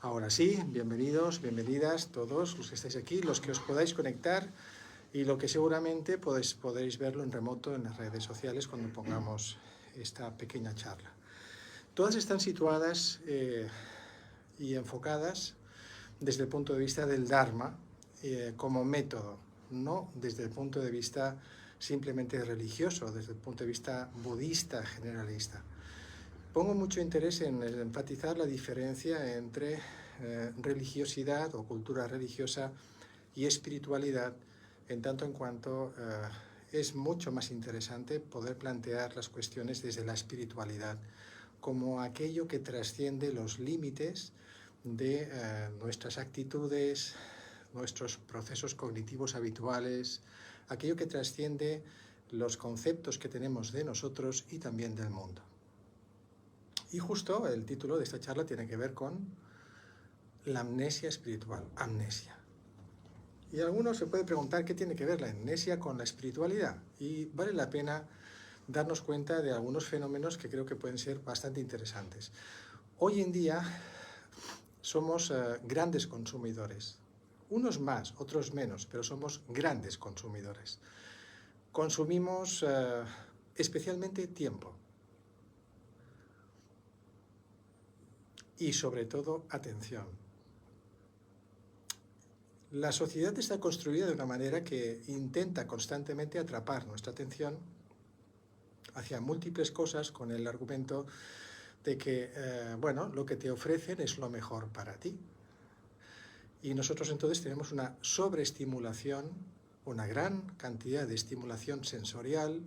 Ahora sí, bienvenidos, bienvenidas todos los que estáis aquí, los que os podáis conectar y lo que seguramente podréis verlo en remoto en las redes sociales cuando pongamos esta pequeña charla. Todas están situadas y enfocadas desde el punto de vista del Dharma como método, no desde el punto de vista simplemente religioso, desde el punto de vista budista generalista. Pongo mucho interés en enfatizar la diferencia entre religiosidad o cultura religiosa y espiritualidad, en tanto en cuanto es mucho más interesante poder plantear las cuestiones desde la espiritualidad, como aquello que trasciende los límites de nuestras actitudes, nuestros procesos cognitivos habituales, aquello que trasciende los conceptos que tenemos de nosotros y también del mundo. Y justo el título de esta charla tiene que ver con la amnesia espiritual, amnesia. Y alguno se puede preguntar qué tiene que ver la amnesia con la espiritualidad. Y vale la pena darnos cuenta de algunos fenómenos que creo que pueden ser bastante interesantes. Hoy en día somos grandes consumidores. Unos más, otros menos, pero somos grandes consumidores. Consumimos especialmente tiempo. Y sobre todo, atención. La sociedad está construida de una manera que intenta constantemente atrapar nuestra atención hacia múltiples cosas con el argumento de que, lo que te ofrecen es lo mejor para ti. Y nosotros entonces tenemos una sobreestimulación, una gran cantidad de estimulación sensorial,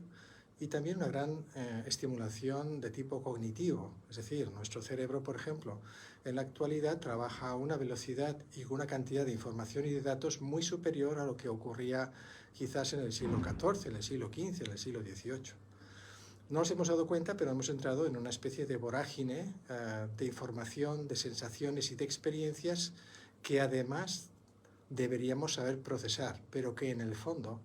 y también una gran estimulación de tipo cognitivo. Es decir, nuestro cerebro, por ejemplo, en la actualidad trabaja a una velocidad y una cantidad de información y de datos muy superior a lo que ocurría quizás en el siglo XIV, en el siglo XV, en el siglo XVIII. No nos hemos dado cuenta, pero hemos entrado en una especie de vorágine de información, de sensaciones y de experiencias que además deberíamos saber procesar, pero que en el fondo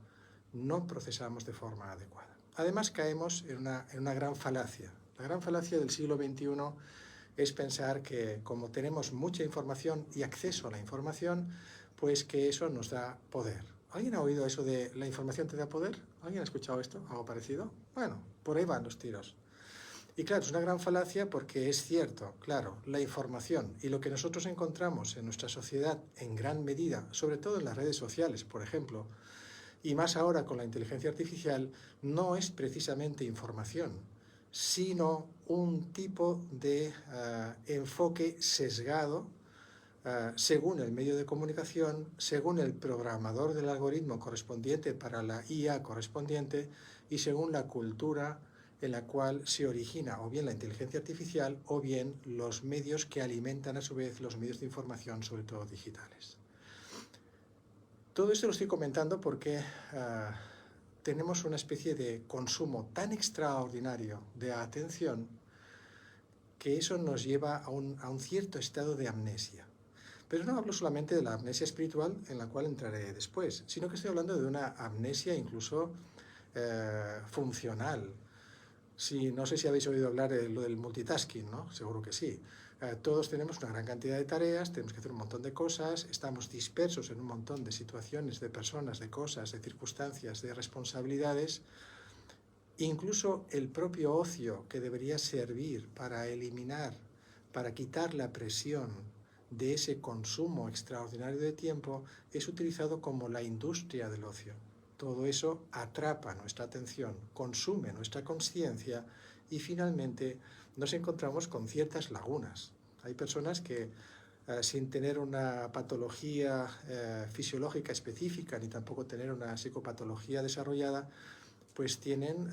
no procesamos de forma adecuada. Además caemos en una gran falacia. La gran falacia del siglo XXI es pensar que como tenemos mucha información y acceso a la información, pues que eso nos da poder. ¿Alguien ha oído eso de la información te da poder? ¿Alguien ha escuchado esto? ¿Algo parecido? Bueno, por ahí van los tiros. Y claro, es una gran falacia porque es cierto, claro, la información y lo que nosotros encontramos en nuestra sociedad en gran medida, sobre todo en las redes sociales, por ejemplo, y más ahora con la inteligencia artificial, no es precisamente información, sino un tipo de enfoque sesgado según el medio de comunicación, según el programador del algoritmo correspondiente para la IA correspondiente y según la cultura en la cual se origina o bien la inteligencia artificial o bien los medios que alimentan a su vez los medios de información, sobre todo digitales. Todo esto lo estoy comentando porque tenemos una especie de consumo tan extraordinario de atención que eso nos lleva a un cierto estado de amnesia. Pero no hablo solamente de la amnesia espiritual, en la cual entraré después, sino que estoy hablando de una amnesia incluso funcional. No sé si habéis oído hablar de lo del multitasking, ¿no? Seguro que sí. Todos tenemos una gran cantidad de tareas, tenemos que hacer un montón de cosas, estamos dispersos en un montón de situaciones, de personas, de cosas, de circunstancias, de responsabilidades. Incluso el propio ocio que debería servir para eliminar, para quitar la presión de ese consumo extraordinario de tiempo, es utilizado como la industria del ocio. Todo eso atrapa nuestra atención, consume nuestra consciencia y finalmente nos encontramos con ciertas lagunas. Hay personas que sin tener una patología fisiológica específica ni tampoco tener una psicopatología desarrollada, pues tienen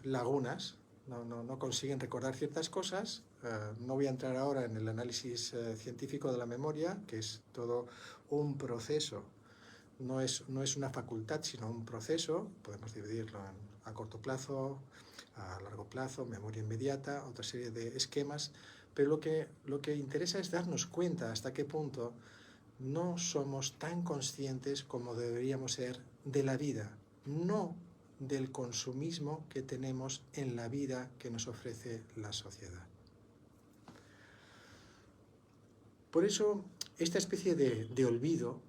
lagunas, no consiguen recordar ciertas cosas. No voy a entrar ahora en el análisis científico de la memoria, que es todo un proceso. No es una facultad, sino un proceso. Podemos dividirlo a corto plazo, a largo plazo, memoria inmediata, otra serie de esquemas. Pero lo que interesa es darnos cuenta hasta qué punto no somos tan conscientes como deberíamos ser de la vida, no del consumismo que tenemos en la vida que nos ofrece la sociedad. Por eso, esta especie de olvido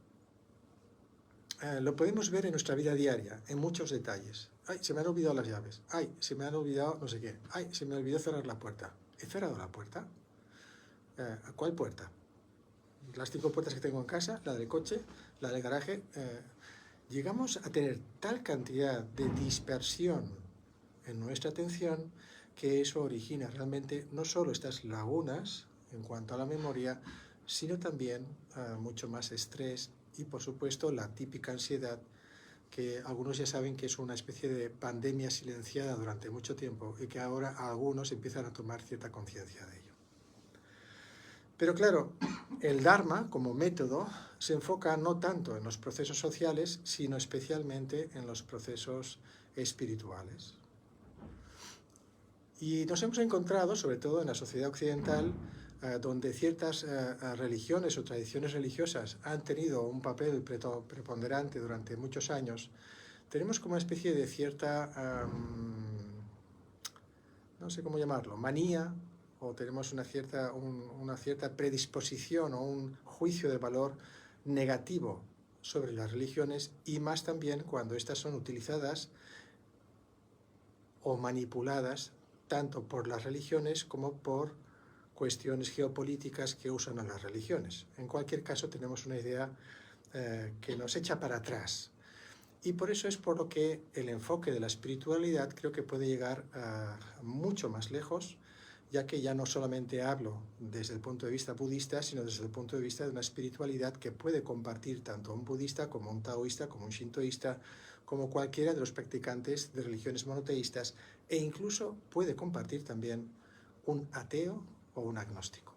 lo podemos ver en nuestra vida diaria, en muchos detalles. Ay, se me han olvidado las llaves. Ay, se me han olvidado no sé qué. Ay, se me olvidó cerrar la puerta. ¿He cerrado la puerta? ¿Cuál puerta? Las 5 puertas que tengo en casa, la del coche, la del garaje. Llegamos a tener tal cantidad de dispersión en nuestra atención que eso origina realmente no solo estas lagunas en cuanto a la memoria, sino también mucho más estrés y, por supuesto, la típica ansiedad, que algunos ya saben que es una especie de pandemia silenciada durante mucho tiempo y que ahora algunos empiezan a tomar cierta conciencia de ello. Pero claro, el Dharma como método se enfoca no tanto en los procesos sociales, sino especialmente en los procesos espirituales. Y nos hemos encontrado, sobre todo en la sociedad occidental, donde ciertas religiones o tradiciones religiosas han tenido un papel preponderante durante muchos años, tenemos como una especie de cierta, no sé cómo llamarlo, manía, o tenemos una cierta predisposición o un juicio de valor negativo sobre las religiones, y más también cuando estas son utilizadas o manipuladas tanto por las religiones como por cuestiones geopolíticas que usan a las religiones. En cualquier caso, tenemos una idea que nos echa para atrás. Y por eso es por lo que el enfoque de la espiritualidad creo que puede llegar mucho más lejos, ya que ya no solamente hablo desde el punto de vista budista, sino desde el punto de vista de una espiritualidad que puede compartir tanto un budista como un taoísta, como un shintoísta, como cualquiera de los practicantes de religiones monoteístas, e incluso puede compartir también un ateo o un agnóstico.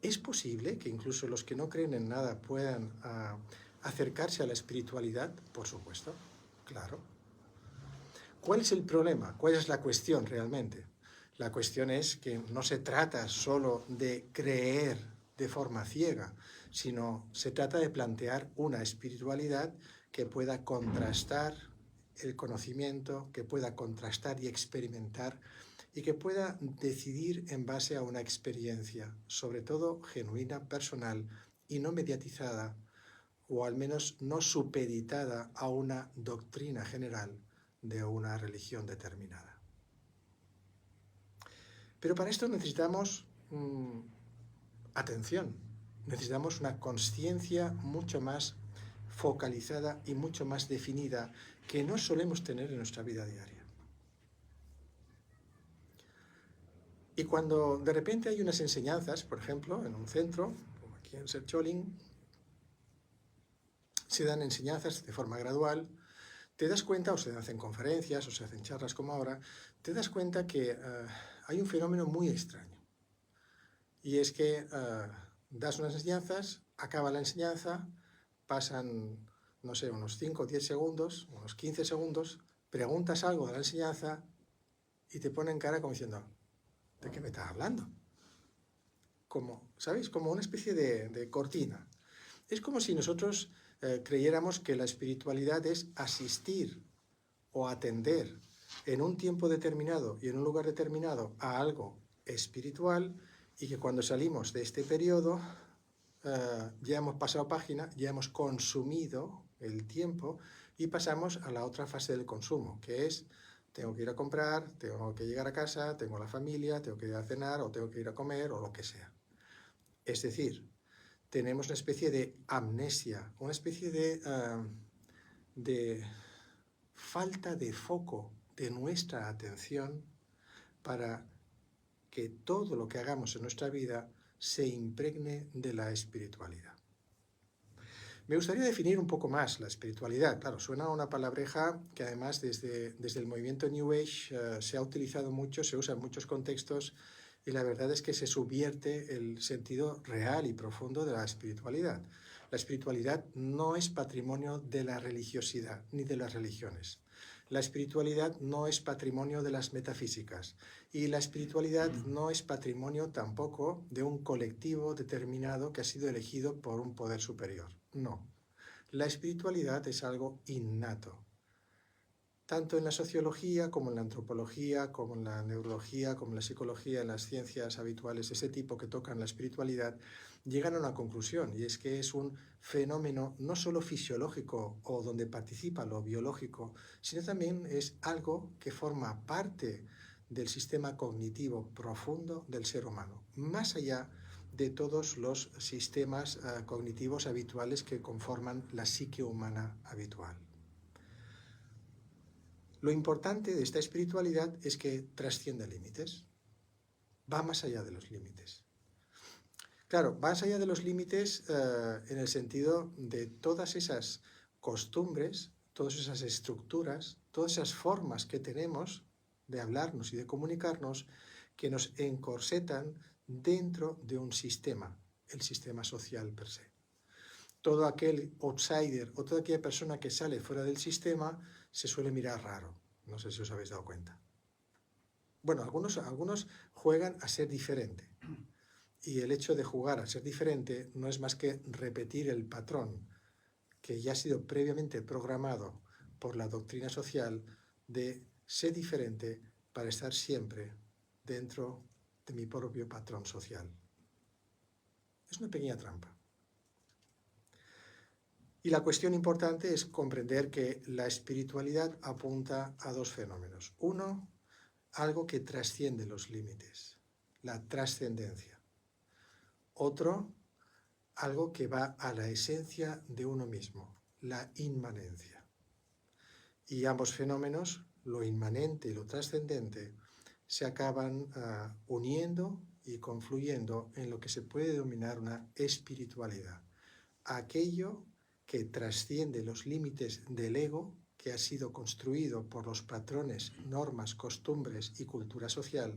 ¿Es posible que incluso los que no creen en nada puedan acercarse a la espiritualidad? Por supuesto, claro. ¿Cuál es el problema? ¿Cuál es la cuestión realmente? La cuestión es que no se trata solo de creer de forma ciega, sino se trata de plantear una espiritualidad que pueda contrastar el conocimiento, que pueda contrastar y experimentar, y que pueda decidir en base a una experiencia, sobre todo genuina, personal y no mediatizada, o al menos no supeditada a una doctrina general de una religión determinada. Pero para esto necesitamos atención, necesitamos una conciencia mucho más focalizada y mucho más definida que no solemos tener en nuestra vida diaria. Y cuando de repente hay unas enseñanzas, por ejemplo, en un centro, como aquí en Sercholing, se dan enseñanzas de forma gradual, te das cuenta, o se hacen conferencias, o se hacen charlas como ahora, te das cuenta que hay un fenómeno muy extraño. Y es que das unas enseñanzas, acaba la enseñanza, pasan, no sé, unos 5 o 10 segundos, unos 15 segundos, preguntas algo de la enseñanza y te ponen cara como diciendo, ¿de qué me estás hablando? Como, ¿sabéis? Como una especie de cortina. Es como si nosotros creyéramos que la espiritualidad es asistir o atender en un tiempo determinado y en un lugar determinado a algo espiritual, y que cuando salimos de este periodo ya hemos pasado página, ya hemos consumido el tiempo y pasamos a la otra fase del consumo, que es tengo que ir a comprar, tengo que llegar a casa, tengo la familia, tengo que ir a cenar o tengo que ir a comer o lo que sea. Es decir, tenemos una especie de amnesia, una especie de falta de foco de nuestra atención para que todo lo que hagamos en nuestra vida se impregne de la espiritualidad. Me gustaría definir un poco más la espiritualidad. Claro, suena a una palabreja que además desde el movimiento New Age se ha utilizado mucho, se usa en muchos contextos, y la verdad es que se subvierte el sentido real y profundo de la espiritualidad. La espiritualidad no es patrimonio de la religiosidad ni de las religiones. La espiritualidad no es patrimonio de las metafísicas, y la espiritualidad no es patrimonio tampoco de un colectivo determinado que ha sido elegido por un poder superior. No. La espiritualidad es algo innato. tanto en la sociología como en la antropología, como en la neurología, como en la psicología, en las ciencias habituales de ese tipo que tocan la espiritualidad, llegan a una conclusión, y es que es un fenómeno no solo fisiológico o donde participa lo biológico, sino también es algo que forma parte del sistema cognitivo profundo del ser humano, más allá de todos los sistemas cognitivos habituales que conforman la psique humana habitual. Lo importante de esta espiritualidad es que trasciende límites, va más allá de los límites. Claro, más allá de los límites en el sentido de todas esas costumbres, todas esas estructuras, todas esas formas que tenemos de hablarnos y de comunicarnos que nos encorsetan dentro de un sistema, el sistema social per se. Todo aquel outsider o toda aquella persona que sale fuera del sistema se suele mirar raro. No sé si os habéis dado cuenta. Bueno, algunos juegan a ser diferente. Y el hecho de jugar a ser diferente no es más que repetir el patrón que ya ha sido previamente programado por la doctrina social de ser diferente para estar siempre dentro de mi propio patrón social. Es una pequeña trampa. Y la cuestión importante es comprender que la espiritualidad apunta a dos fenómenos. Uno, algo que trasciende los límites, la trascendencia. Otro, algo que va a la esencia de uno mismo, la inmanencia. Y ambos fenómenos, lo inmanente y lo trascendente, se acaban uniendo y confluyendo en lo que se puede denominar una espiritualidad. Aquello que trasciende los límites del ego, que ha sido construido por los patrones, normas, costumbres y cultura social,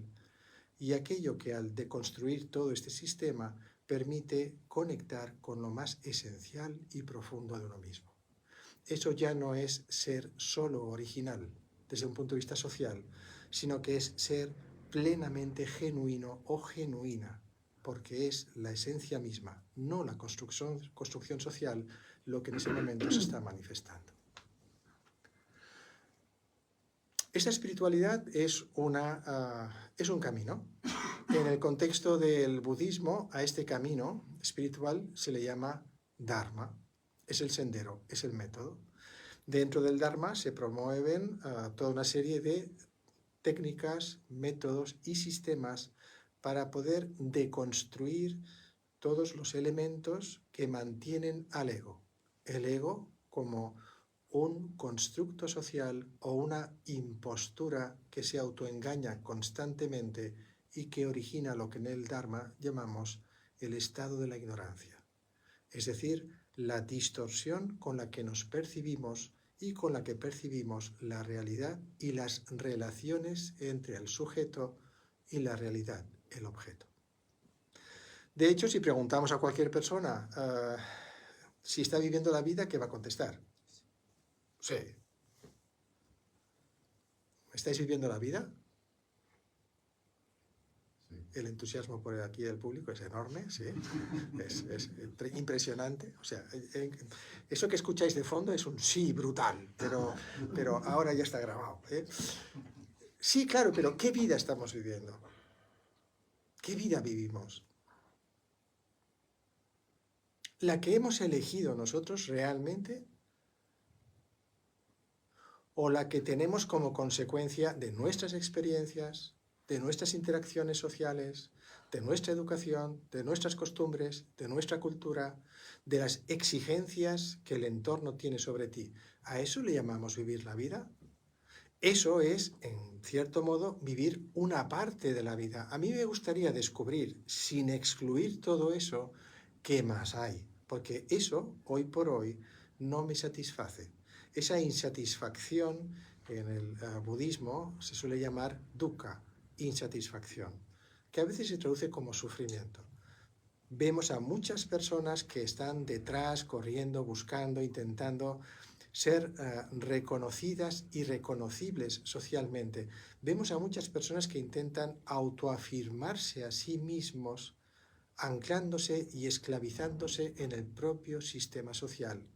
y aquello que al deconstruir todo este sistema permite conectar con lo más esencial y profundo de uno mismo. Eso ya no es ser solo original desde un punto de vista social, sino que es ser plenamente genuino o genuina, porque es la esencia misma, no la construcción social, lo que en ese momento se está manifestando. Esta espiritualidad es un camino. En el contexto del budismo, a este camino espiritual se le llama Dharma. Es el sendero, es el método. Dentro del Dharma se promueven toda una serie de técnicas, métodos y sistemas para poder deconstruir todos los elementos que mantienen al ego. El ego como un constructo social o una impostura que se autoengaña constantemente y que origina lo que en el Dharma llamamos el estado de la ignorancia. Es decir, la distorsión con la que nos percibimos y con la que percibimos la realidad y las relaciones entre el sujeto y la realidad, el objeto. De hecho, si preguntamos a cualquier persona si está viviendo la vida, ¿qué va a contestar? Sí. ¿Estáis viviendo la vida? Sí. El entusiasmo por aquí del público es enorme, sí. Es impresionante. O sea, eso que escucháis de fondo es un sí brutal, pero ahora ya está grabado. Sí, claro, pero ¿qué vida estamos viviendo? ¿Qué vida vivimos? ¿La que hemos elegido nosotros realmente? ¿O la que tenemos como consecuencia de nuestras experiencias, de nuestras interacciones sociales, de nuestra educación, de nuestras costumbres, de nuestra cultura, de las exigencias que el entorno tiene sobre ti? ¿A eso le llamamos vivir la vida? Eso es, en cierto modo, vivir una parte de la vida. A mí me gustaría descubrir, sin excluir todo eso, qué más hay, porque eso, hoy por hoy, no me satisface. Esa insatisfacción en el budismo se suele llamar dukkha, insatisfacción, que a veces se traduce como sufrimiento. Vemos a muchas personas que están detrás, corriendo, buscando, intentando ser reconocidas y reconocibles socialmente. Vemos a muchas personas que intentan autoafirmarse a sí mismos, anclándose y esclavizándose en el propio sistema social.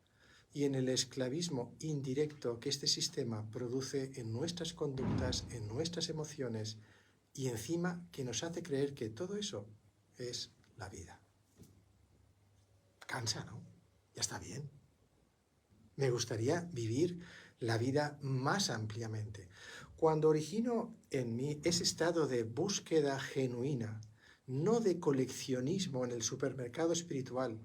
y en el esclavismo indirecto que este sistema produce en nuestras conductas, en nuestras emociones y encima que nos hace creer que todo eso es la vida. Cansa, ¿no? Ya está bien. Me gustaría vivir la vida más ampliamente. Cuando origino en mí ese estado de búsqueda genuina, no de coleccionismo en el supermercado espiritual,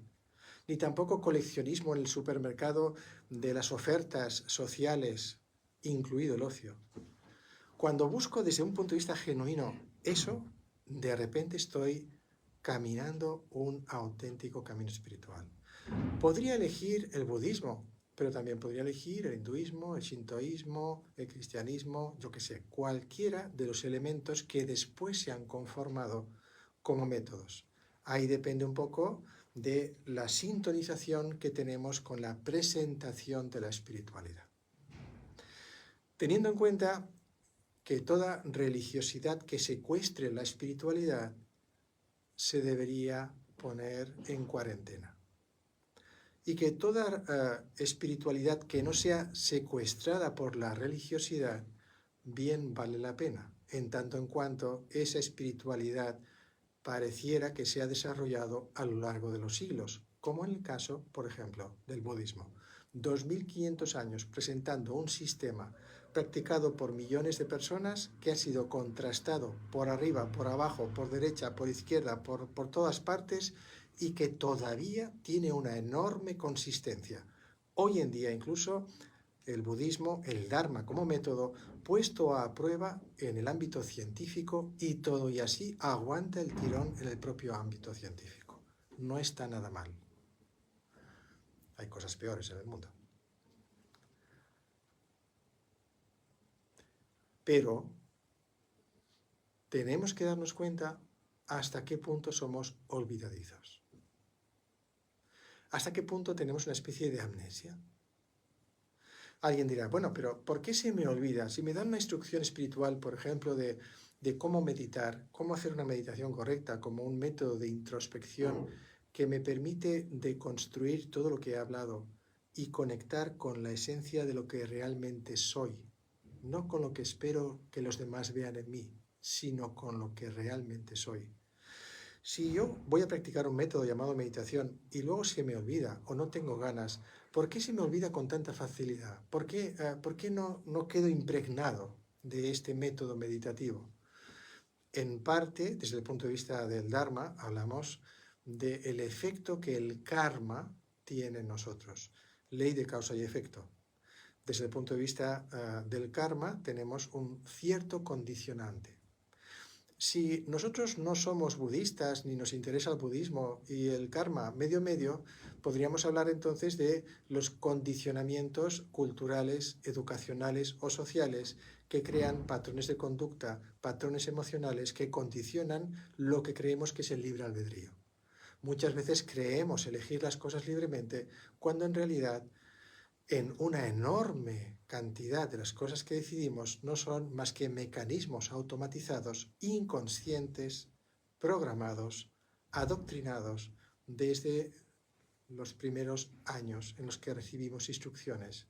ni tampoco coleccionismo en el supermercado de las ofertas sociales, incluido el ocio. Cuando busco desde un punto de vista genuino eso, de repente estoy caminando un auténtico camino espiritual. Podría elegir el budismo, pero también podría elegir el hinduismo, el shintoísmo, el cristianismo, yo qué sé, cualquiera de los elementos que después se han conformado como métodos. Ahí depende un poco de la sintonización que tenemos con la presentación de la espiritualidad. Teniendo en cuenta que toda religiosidad que secuestre la espiritualidad se debería poner en cuarentena. Y que toda espiritualidad que no sea secuestrada por la religiosidad bien vale la pena, en tanto en cuanto esa espiritualidad pareciera que se ha desarrollado a lo largo de los siglos, como en el caso, por ejemplo, del budismo. 2500 años presentando un sistema practicado por millones de personas que ha sido contrastado por arriba, por abajo, por derecha, por izquierda, por todas partes y que todavía tiene una enorme consistencia. Hoy en día incluso el budismo, el Dharma como método, puesto a prueba en el ámbito científico y todo y así aguanta el tirón en el propio ámbito científico. No está nada mal. Hay cosas peores en el mundo. Pero tenemos que darnos cuenta hasta qué punto somos olvidadizos. Hasta qué punto tenemos una especie de amnesia. Alguien dirá, bueno, pero ¿por qué se me olvida? Si me dan una instrucción espiritual, por ejemplo, de cómo meditar, cómo hacer una meditación correcta, como un método de introspección que me permite deconstruir todo lo que he hablado y conectar con la esencia de lo que realmente soy, no con lo que espero que los demás vean en mí, sino con lo que realmente soy. Si yo voy a practicar un método llamado meditación y luego se me olvida o no tengo ganas, ¿por qué se me olvida con tanta facilidad? ¿Por qué no quedo impregnado de este método meditativo? En parte, desde el punto de vista del Dharma, hablamos del efecto que el karma tiene en nosotros, ley de causa y efecto. Desde el punto de vista del karma tenemos un cierto condicionante. Si nosotros no somos budistas ni nos interesa el budismo y el karma medio, podríamos hablar entonces de los condicionamientos culturales, educacionales o sociales que crean patrones de conducta, patrones emocionales que condicionan lo que creemos que es el libre albedrío. Muchas veces creemos elegir las cosas libremente cuando en realidad en una enorme cantidad de las cosas que decidimos no son más que mecanismos automatizados, inconscientes, programados, adoctrinados desde los primeros años en los que recibimos instrucciones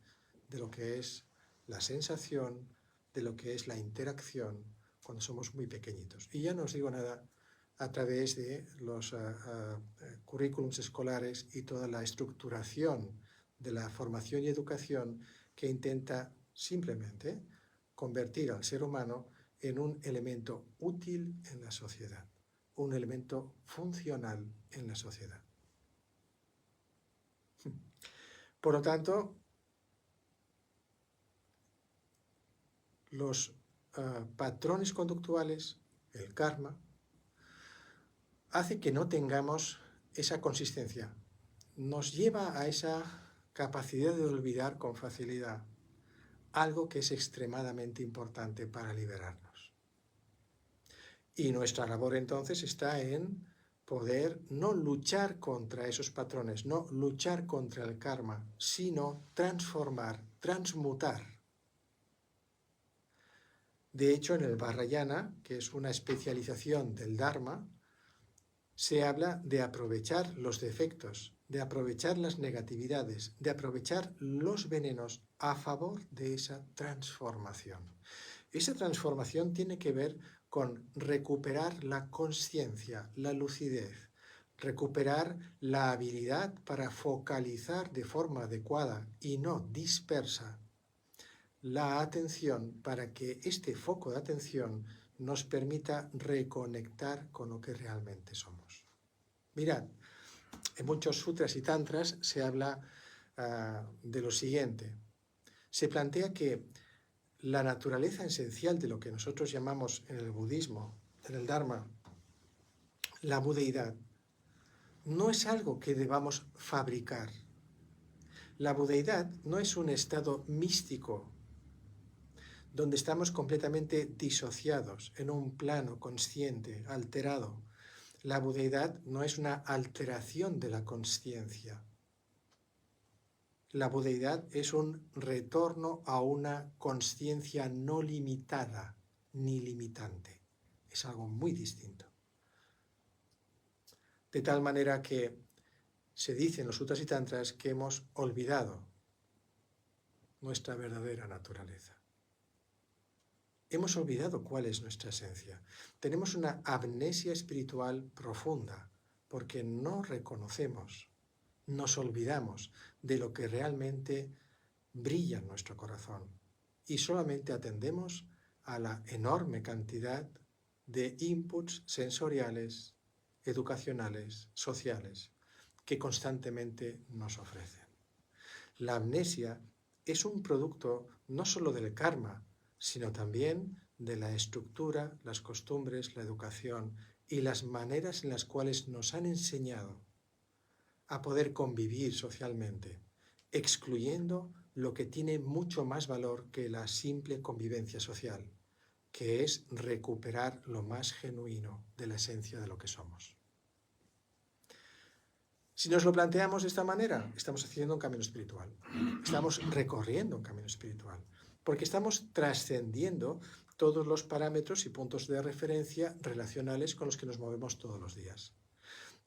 de lo que es la sensación, de lo que es la interacción cuando somos muy pequeñitos. Y ya no os digo nada a través de los currículums escolares y toda la estructuración de la formación y educación que intenta simplemente convertir al ser humano en un elemento útil en la sociedad, un elemento funcional en la sociedad. Por lo tanto, los patrones conductuales, el karma, hace que no tengamos esa consistencia. Nos lleva a esa capacidad de olvidar con facilidad algo que es extremadamente importante para liberarnos. Y nuestra labor entonces está en poder no luchar contra esos patrones, no luchar contra el karma, sino transformar, transmutar. De hecho, en el Vajrayana, que es una especialización del Dharma, se habla de aprovechar los defectos de aprovechar las negatividades, de aprovechar los venenos a favor de esa transformación. Esa transformación tiene que ver con recuperar la consciencia, la lucidez, recuperar la habilidad para focalizar de forma adecuada y no dispersa la atención para que este foco de atención nos permita reconectar con lo que realmente somos. Mirad, en muchos sutras y tantras se habla de lo siguiente. Se plantea que la naturaleza esencial de lo que nosotros llamamos en el budismo, en el Dharma, la budeidad, no es algo que debamos fabricar. La budeidad no es un estado místico donde estamos completamente disociados, en un plano consciente, alterado. La budeidad no es una alteración de la consciencia. La budeidad es un retorno a una consciencia no limitada ni limitante. Es algo muy distinto. De tal manera que se dice en los sutras y tantras que hemos olvidado nuestra verdadera naturaleza. Hemos olvidado cuál es nuestra esencia. Tenemos una amnesia espiritual profunda porque no reconocemos, nos olvidamos de lo que realmente brilla en nuestro corazón y solamente atendemos a la enorme cantidad de inputs sensoriales, educacionales, sociales que constantemente nos ofrecen. La amnesia es un producto no solo del karma, sino también de la estructura, las costumbres, la educación y las maneras en las cuales nos han enseñado a poder convivir socialmente, excluyendo lo que tiene mucho más valor que la simple convivencia social, que es recuperar lo más genuino de la esencia de lo que somos. Si nos lo planteamos de esta manera, estamos haciendo un camino espiritual, estamos recorriendo un camino espiritual, porque estamos trascendiendo todos los parámetros y puntos de referencia relacionales con los que nos movemos todos los días.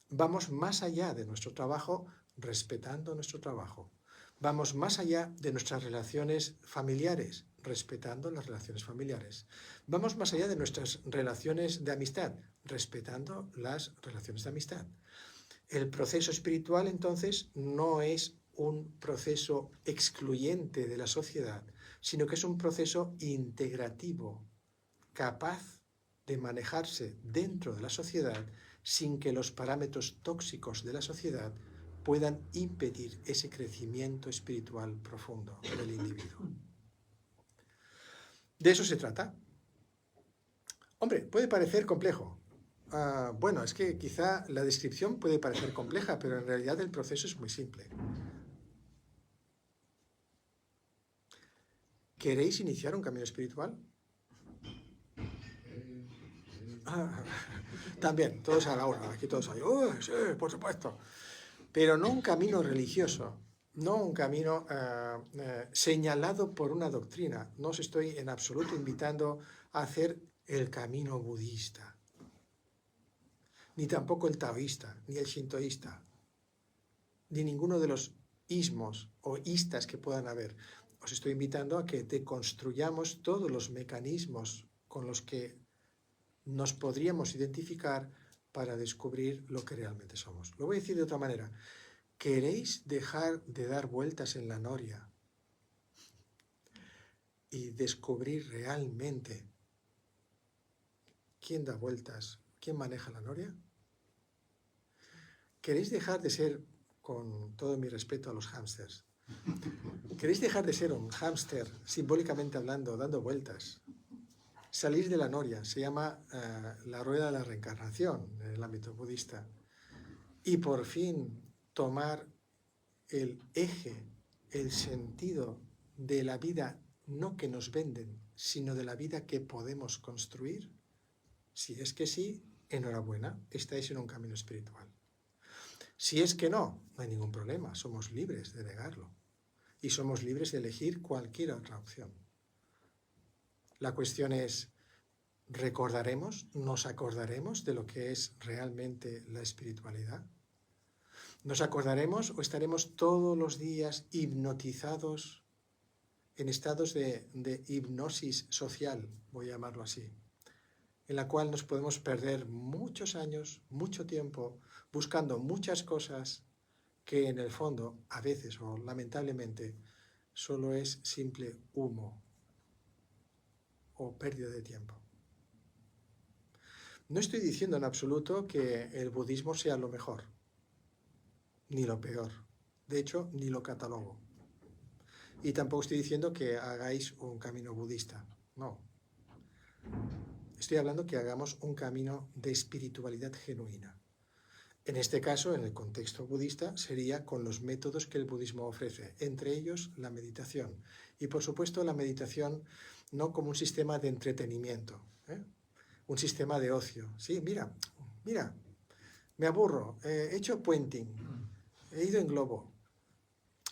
Vamos más allá de nuestro trabajo, respetando nuestro trabajo. Vamos más allá de nuestras relaciones familiares, respetando las relaciones familiares. Vamos más allá de nuestras relaciones de amistad, respetando las relaciones de amistad. El proceso espiritual, entonces, no es un proceso excluyente de la sociedad, sino que es un proceso integrativo, capaz de manejarse dentro de la sociedad sin que los parámetros tóxicos de la sociedad puedan impedir ese crecimiento espiritual profundo del individuo. De eso se trata. Hombre, puede parecer complejo. Bueno, es que quizá la descripción puede parecer compleja, pero en realidad el proceso es muy simple. ¿Queréis iniciar un camino espiritual? También, todos a la hora, aquí todos hay, sí, por supuesto. Pero no un camino religioso, no un camino señalado por una doctrina. No os estoy en absoluto invitando a hacer el camino budista, ni tampoco el taoísta, ni el shintoísta, ni ninguno de los ismos o istas que puedan haber. Os estoy invitando a que deconstruyamos todos los mecanismos con los que nos podríamos identificar para descubrir lo que realmente somos. Lo voy a decir de otra manera. ¿Queréis dejar de dar vueltas en la noria y descubrir realmente quién da vueltas, quién maneja la noria? ¿Queréis dejar de ser, con todo mi respeto a los hámsters, queréis dejar de ser un hámster, simbólicamente hablando, dando vueltas? Salir de la noria se llama la rueda de la reencarnación en el ámbito budista. Y por fin tomar el eje, el sentido de la vida, no que nos venden, sino de la vida que podemos construir. Si es que sí, enhorabuena, estáis en un camino espiritual. Si es que no, no hay ningún problema, somos libres de negarlo. Y somos libres de elegir cualquier otra opción. La cuestión es, ¿recordaremos, nos acordaremos de lo que es realmente la espiritualidad? Nos acordaremos o estaremos todos los días hipnotizados en estados de hipnosis social, voy a llamarlo así, en la cual nos podemos perder muchos años, mucho tiempo, buscando muchas cosas que en el fondo, a veces o lamentablemente, solo es simple humo o pérdida de tiempo. No estoy diciendo en absoluto que el budismo sea lo mejor, ni lo peor. De hecho, ni lo catalogo. Y tampoco estoy diciendo que hagáis un camino budista, no. Estoy hablando que hagamos un camino de espiritualidad genuina. En este caso, en el contexto budista, sería con los métodos que el budismo ofrece, entre ellos la meditación. Y por supuesto la meditación no como un sistema de entretenimiento, un sistema de ocio. Sí, mira, me aburro, he hecho puenting, he ido en globo,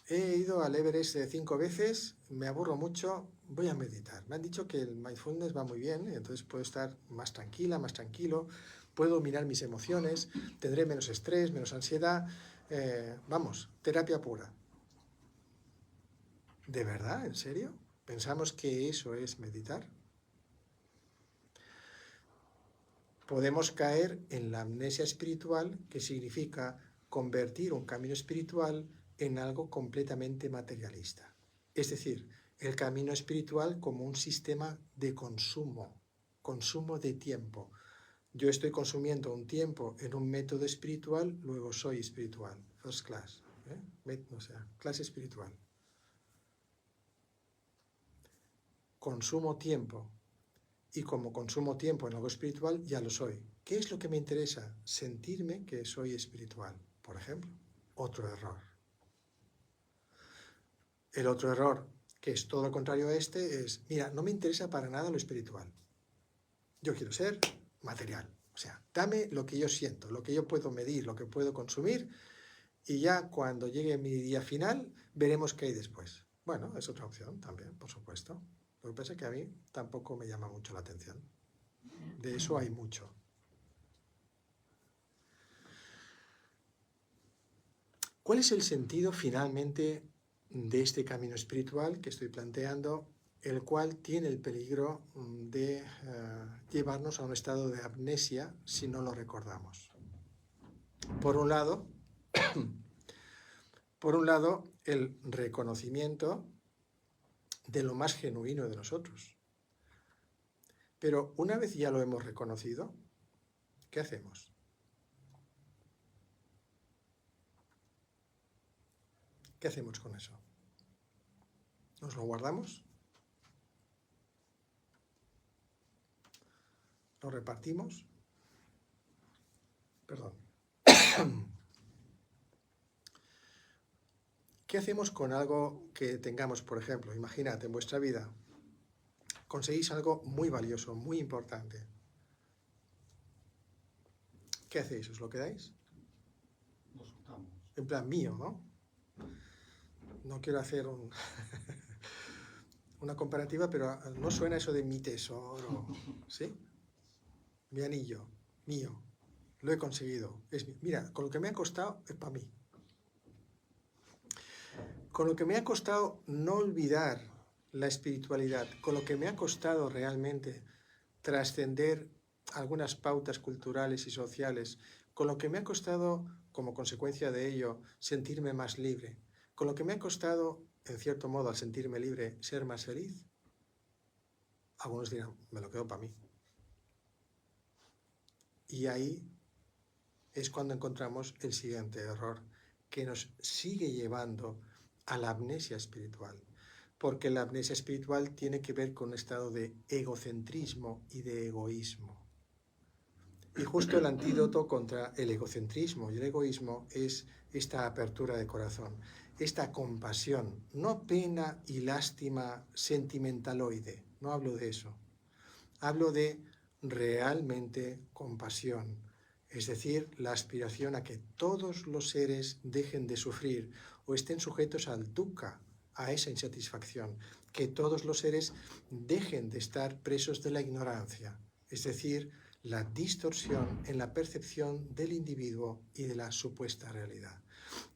he ido al Everest 5 veces, me aburro mucho, voy a meditar. Me han dicho que el mindfulness va muy bien, entonces puedo estar más tranquila, más tranquilo, puedo mirar mis emociones, tendré menos estrés, menos ansiedad. Vamos, terapia pura. ¿De verdad? ¿En serio? ¿Pensamos que eso es meditar? Podemos caer en la amnesia espiritual, que significa convertir un camino espiritual en algo completamente materialista. Es decir, el camino espiritual como un sistema de consumo de tiempo. Yo estoy consumiendo un tiempo en un método espiritual, luego soy espiritual, first class, o sea, clase espiritual. Consumo tiempo, y como consumo tiempo en algo espiritual, ya lo soy. ¿Qué es lo que me interesa? Sentirme que soy espiritual, por ejemplo. Otro error. El otro error, que es todo lo contrario a este, es, mira, no me interesa para nada lo espiritual. Yo quiero ser material. O sea, dame lo que yo siento, lo que yo puedo medir, lo que puedo consumir, y ya cuando llegue mi día final, veremos qué hay después. Bueno, es otra opción también, por supuesto. Lo que pasa es que a mí tampoco me llama mucho la atención. De eso hay mucho. ¿Cuál es el sentido finalmente de este camino espiritual que estoy planteando, el cual tiene el peligro de llevarnos a un estado de amnesia si no lo recordamos? Por un lado, el reconocimiento de lo más genuino de nosotros. Pero una vez ya lo hemos reconocido, ¿qué hacemos? ¿Qué hacemos con eso? ¿Nos lo guardamos? ¿Lo repartimos? Perdón. ¿Qué hacemos con algo que tengamos, por ejemplo? Imagínate, en vuestra vida conseguís algo muy valioso, muy importante. ¿Qué hacéis? ¿Os lo quedáis? Lo soltamos. En plan mío, ¿no? No quiero hacer una comparativa, pero no suena eso de mi tesoro, ¿sí? Mi anillo, mío, lo he conseguido. Mira, con lo que me ha costado es para mí. Con lo que me ha costado no olvidar la espiritualidad, con lo que me ha costado realmente trascender algunas pautas culturales y sociales, con lo que me ha costado, como consecuencia de ello, sentirme más libre, con lo que me ha costado, en cierto modo, al sentirme libre, ser más feliz, algunos dirán, me lo quedo para mí. Y ahí es cuando encontramos el siguiente error, que nos sigue llevando a la amnesia espiritual. Porque la amnesia espiritual tiene que ver con un estado de egocentrismo y de egoísmo. Y justo el antídoto contra el egocentrismo y el egoísmo es esta apertura de corazón, esta compasión, no pena y lástima sentimentaloide, no hablo de eso. Hablo de realmente compasión, es decir, la aspiración a que todos los seres dejen de sufrir o estén sujetos al dukkha, a esa insatisfacción, que todos los seres dejen de estar presos de la ignorancia, es decir, la distorsión en la percepción del individuo y de la supuesta realidad.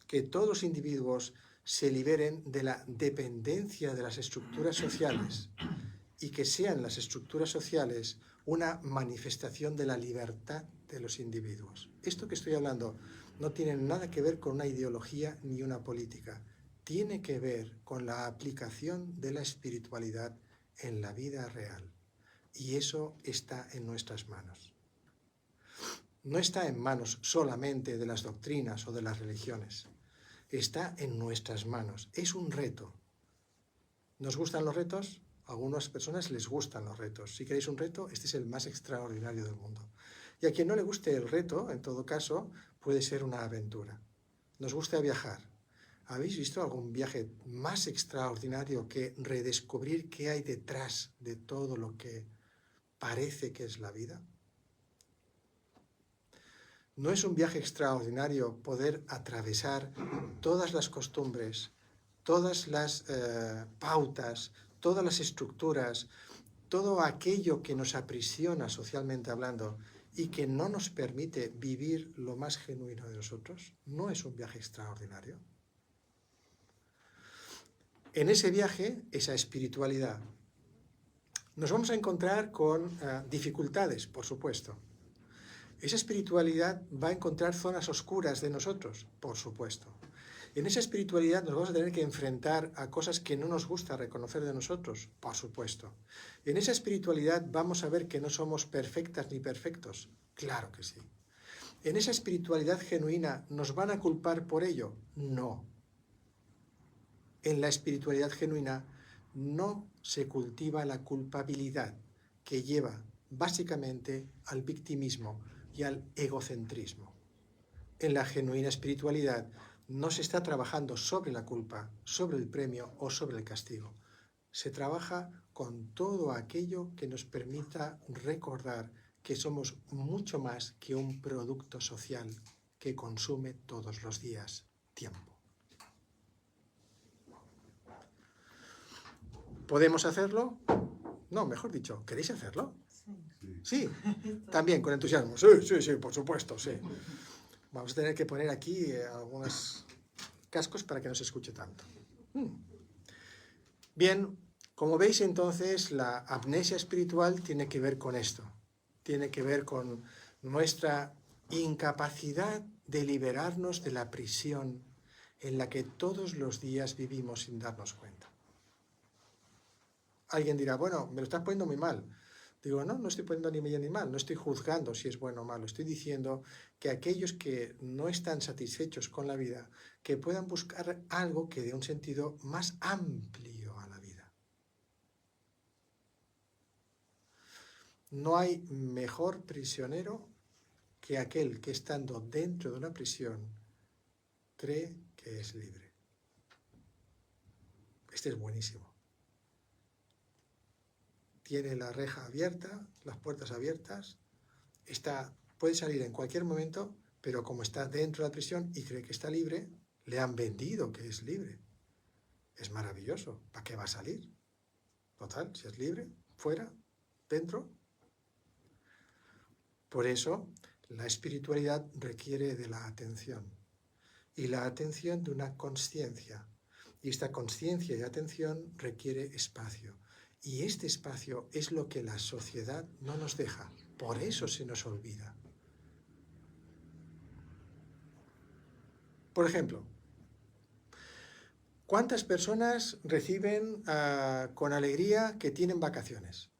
que todos los individuos se liberen de la dependencia de las estructuras sociales y que sean las estructuras sociales una manifestación de la libertad de los individuos. Esto que estoy hablando no tiene nada que ver con una ideología ni una política. Tiene que ver con la aplicación de la espiritualidad en la vida real. Y eso está en nuestras manos. No está en manos solamente de las doctrinas o de las religiones. Está en nuestras manos. Es un reto. ¿Nos gustan los retos? A algunas personas les gustan los retos. Si queréis un reto, este es el más extraordinario del mundo. Y a quien no le guste el reto, en todo caso, puede ser una aventura. Nos gusta viajar. ¿Habéis visto algún viaje más extraordinario que redescubrir qué hay detrás de todo lo que parece que es la vida? ¿No es un viaje extraordinario poder atravesar todas las costumbres, todas las pautas, todas las estructuras, todo aquello que nos aprisiona socialmente hablando y que no nos permite vivir lo más genuino de nosotros? ¿No es un viaje extraordinario? En ese viaje, esa espiritualidad, nos vamos a encontrar con dificultades, por supuesto. Esa espiritualidad va a encontrar zonas oscuras de nosotros, por supuesto. En esa espiritualidad nos vamos a tener que enfrentar a cosas que no nos gusta reconocer de nosotros, por supuesto. En esa espiritualidad vamos a ver que no somos perfectas ni perfectos, claro que sí. En esa espiritualidad genuina, ¿nos van a culpar por ello? No. En la espiritualidad genuina no se cultiva la culpabilidad, que lleva básicamente al victimismo y al egocentrismo. En la genuina espiritualidad no se está trabajando sobre la culpa, sobre el premio o sobre el castigo. Se trabaja con todo aquello que nos permita recordar que somos mucho más que un producto social que consume todos los días tiempo. ¿Podemos hacerlo? No, mejor dicho, ¿queréis hacerlo? Sí, también con entusiasmo. Sí, por supuesto, sí. Vamos a tener que poner aquí algunos cascos para que no se escuche tanto. Bien, como veis entonces, la amnesia espiritual tiene que ver con esto. Tiene que ver con nuestra incapacidad de liberarnos de la prisión en la que todos los días vivimos sin darnos cuenta. Alguien dirá, bueno, me lo estás poniendo muy mal. Digo, no estoy poniendo ni bien ni mal, no estoy juzgando si es bueno o malo, estoy diciendo que aquellos que no están satisfechos con la vida, que puedan buscar algo que dé un sentido más amplio a la vida. No hay mejor prisionero que aquel que estando dentro de una prisión cree que es libre. Este es buenísimo. Tiene la reja abierta, las puertas abiertas, puede salir en cualquier momento, pero como está dentro de la prisión y cree que está libre, le han vendido que es libre. Es maravilloso. ¿Para qué va a salir? Total, si es libre, fuera, dentro. Por eso, la espiritualidad requiere de la atención. Y la atención de una consciencia. Y esta consciencia y atención requiere espacio. Y este espacio es lo que la sociedad no nos deja. Por eso se nos olvida. Por ejemplo, ¿cuántas personas reciben con alegría que tienen vacaciones?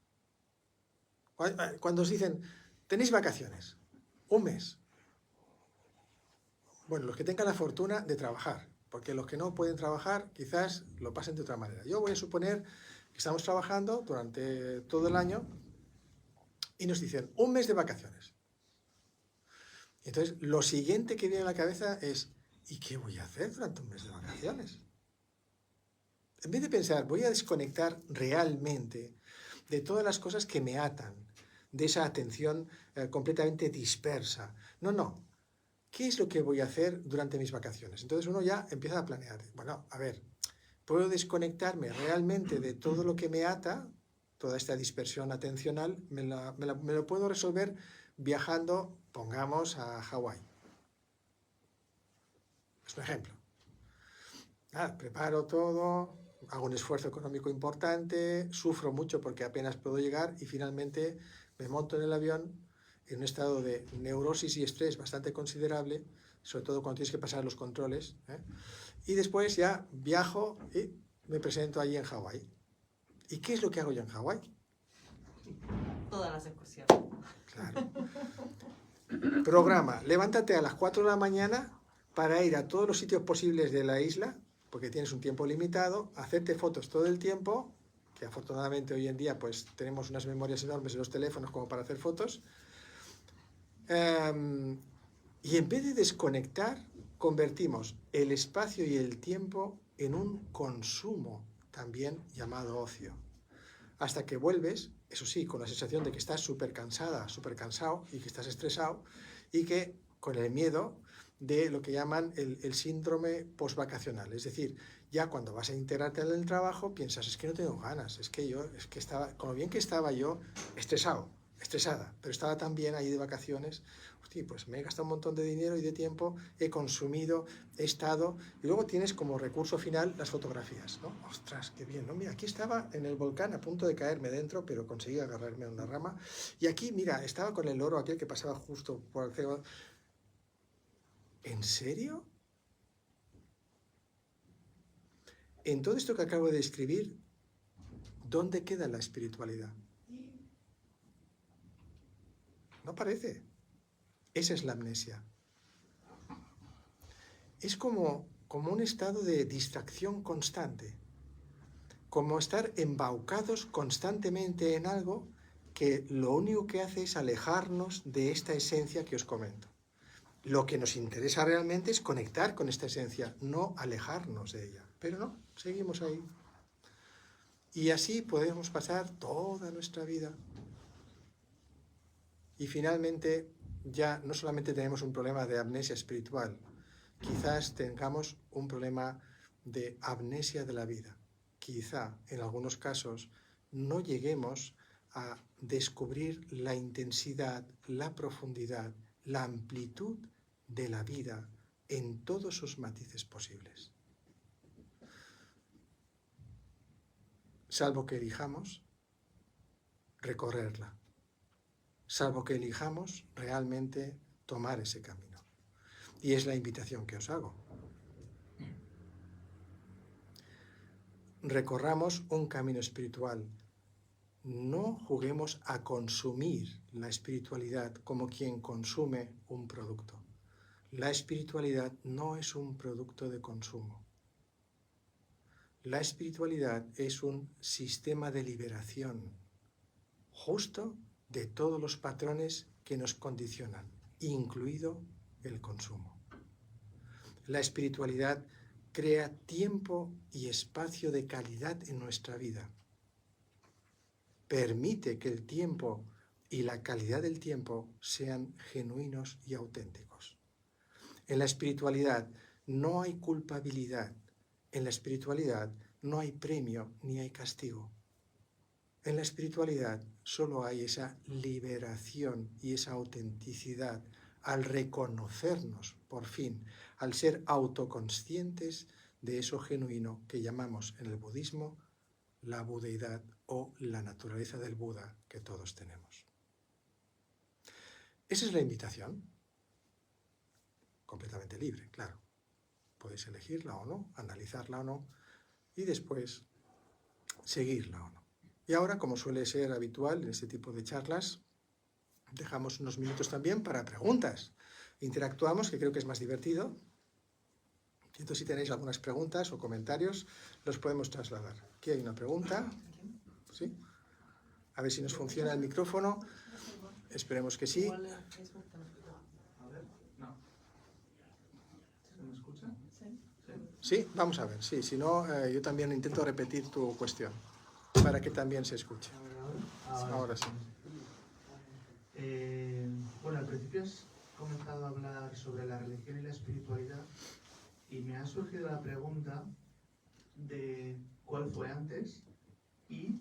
Cuando os dicen, tenéis vacaciones, un mes. Bueno, los que tengan la fortuna de trabajar, porque los que no pueden trabajar quizás lo pasen de otra manera. Yo voy a suponer que estamos trabajando durante todo el año y nos dicen, un mes de vacaciones. Entonces, lo siguiente que viene a la cabeza es, ¿y qué voy a hacer durante un mes de vacaciones? En vez de pensar, voy a desconectar realmente de todas las cosas que me atan, de esa atención completamente dispersa. No. ¿Qué es lo que voy a hacer durante mis vacaciones? Entonces uno ya empieza a planear. Bueno, a ver, ¿puedo desconectarme realmente de todo lo que me ata? Toda esta dispersión atencional, me lo puedo resolver viajando, pongamos, a Hawái. Es un ejemplo. Nada, preparo todo, hago un esfuerzo económico importante, sufro mucho porque apenas puedo llegar y finalmente me monto en el avión en un estado de neurosis y estrés bastante considerable, sobre todo cuando tienes que pasar los controles, ¿eh? Y después ya viajo y me presento allí en Hawái. ¿Y qué es lo que hago yo en Hawái? Todas las excursiones. Claro. Programa, levántate a las 4 de la mañana para ir a todos los sitios posibles de la isla, porque tienes un tiempo limitado, hacerte fotos todo el tiempo, que afortunadamente hoy en día pues tenemos unas memorias enormes en los teléfonos como para hacer fotos, y en vez de desconectar, convertimos el espacio y el tiempo en un consumo, también llamado ocio. Hasta que vuelves, eso sí, con la sensación de que estás súper cansada, súper cansado y que estás estresado y que con el miedo de lo que llaman el síndrome postvacacional. Es decir, ya cuando vas a integrarte en el trabajo piensas, es que no tengo ganas, es que estaba, con lo bien que estaba yo, estresada, pero estaba tan bien ahí de vacaciones, hostia, pues me he gastado un montón de dinero y de tiempo, he consumido, he estado, y luego tienes como recurso final las fotografías, ¿no? Ostras, qué bien, ¿no? Mira, aquí estaba en el volcán a punto de caerme dentro, pero conseguí agarrarme a una rama, y aquí, mira, estaba con el loro aquel que pasaba justo por el cielo. ¿En serio? En todo esto que acabo de escribir, ¿dónde queda la espiritualidad? No parece. Esa es la amnesia. Es como un estado de distracción constante, como estar embaucados constantemente en algo que lo único que hace es alejarnos de esta esencia que os comento. Lo que nos interesa realmente es conectar con esta esencia, no alejarnos de ella. Pero no, seguimos ahí. Y así podemos pasar toda nuestra vida. Y finalmente ya no solamente tenemos un problema de amnesia espiritual, quizás tengamos un problema de amnesia de la vida. Quizá en algunos casos no lleguemos a descubrir la intensidad, la profundidad, la amplitud de la vida en todos sus matices posibles. Salvo que elijamos recorrerla, salvo que elijamos realmente tomar ese camino. Y es la invitación que os hago. Recorramos un camino espiritual. No juguemos a consumir la espiritualidad como quien consume un producto. La espiritualidad no es un producto de consumo. La espiritualidad es un sistema de liberación justo de todos los patrones que nos condicionan, incluido el consumo. La espiritualidad crea tiempo y espacio de calidad en nuestra vida. Permite que el tiempo y la calidad del tiempo sean genuinos y auténticos. En la espiritualidad no hay culpabilidad. En la espiritualidad no hay premio ni hay castigo. En la espiritualidad solo hay esa liberación y esa autenticidad al reconocernos, por fin, al ser autoconscientes de eso genuino que llamamos en el budismo la budeidad o la naturaleza del Buda que todos tenemos. Esa es la invitación, completamente libre, claro. Podéis elegirla o no, analizarla o no, y después seguirla o no. Y ahora, como suele ser habitual en este tipo de charlas, dejamos unos minutos también para preguntas. Interactuamos, que creo que es más divertido. Entonces, si tenéis algunas preguntas o comentarios, los podemos trasladar. Aquí hay una pregunta. ¿Sí? A ver si nos funciona el micrófono. Esperemos que sí. A ver, no. ¿Se me escucha? Sí, vamos a ver. Sí, si no, yo también intento repetir tu cuestión para que también se escuche. Ahora sí. Bueno, al principio has comenzado a hablar sobre la religión y la espiritualidad y me ha surgido la pregunta de cuál fue antes y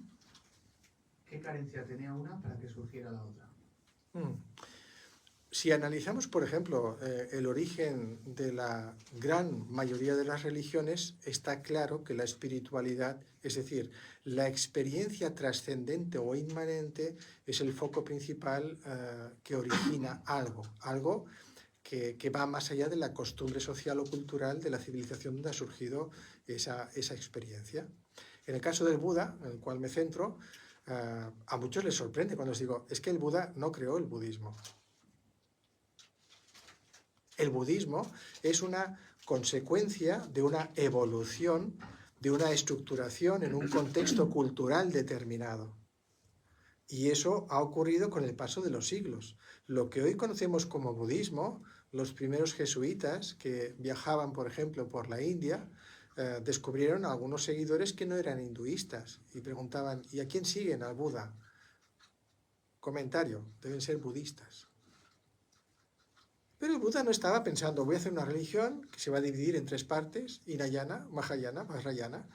qué carencia tenía una para que surgiera la otra. si analizamos, por ejemplo, el origen de la gran mayoría de las religiones, está claro que la espiritualidad, es decir, la experiencia trascendente o inmanente, es el foco principal que origina algo que va más allá de la costumbre social o cultural de la civilización donde ha surgido esa experiencia. En el caso del Buda, en el cual me centro, a muchos les sorprende cuando os digo, es que el Buda no creó el budismo. El budismo es una consecuencia de una evolución, de una estructuración en un contexto cultural determinado. Y eso ha ocurrido con el paso de los siglos. Lo que hoy conocemos como budismo, los primeros jesuitas que viajaban, por ejemplo, por la India, descubrieron a algunos seguidores que no eran hinduistas y preguntaban, ¿y a quién siguen? Al Buda. Comentario, deben ser budistas. Pero el Buda no estaba pensando, voy a hacer una religión que se va a dividir en 3 partes, Hinayana, Mahayana, Vajrayana,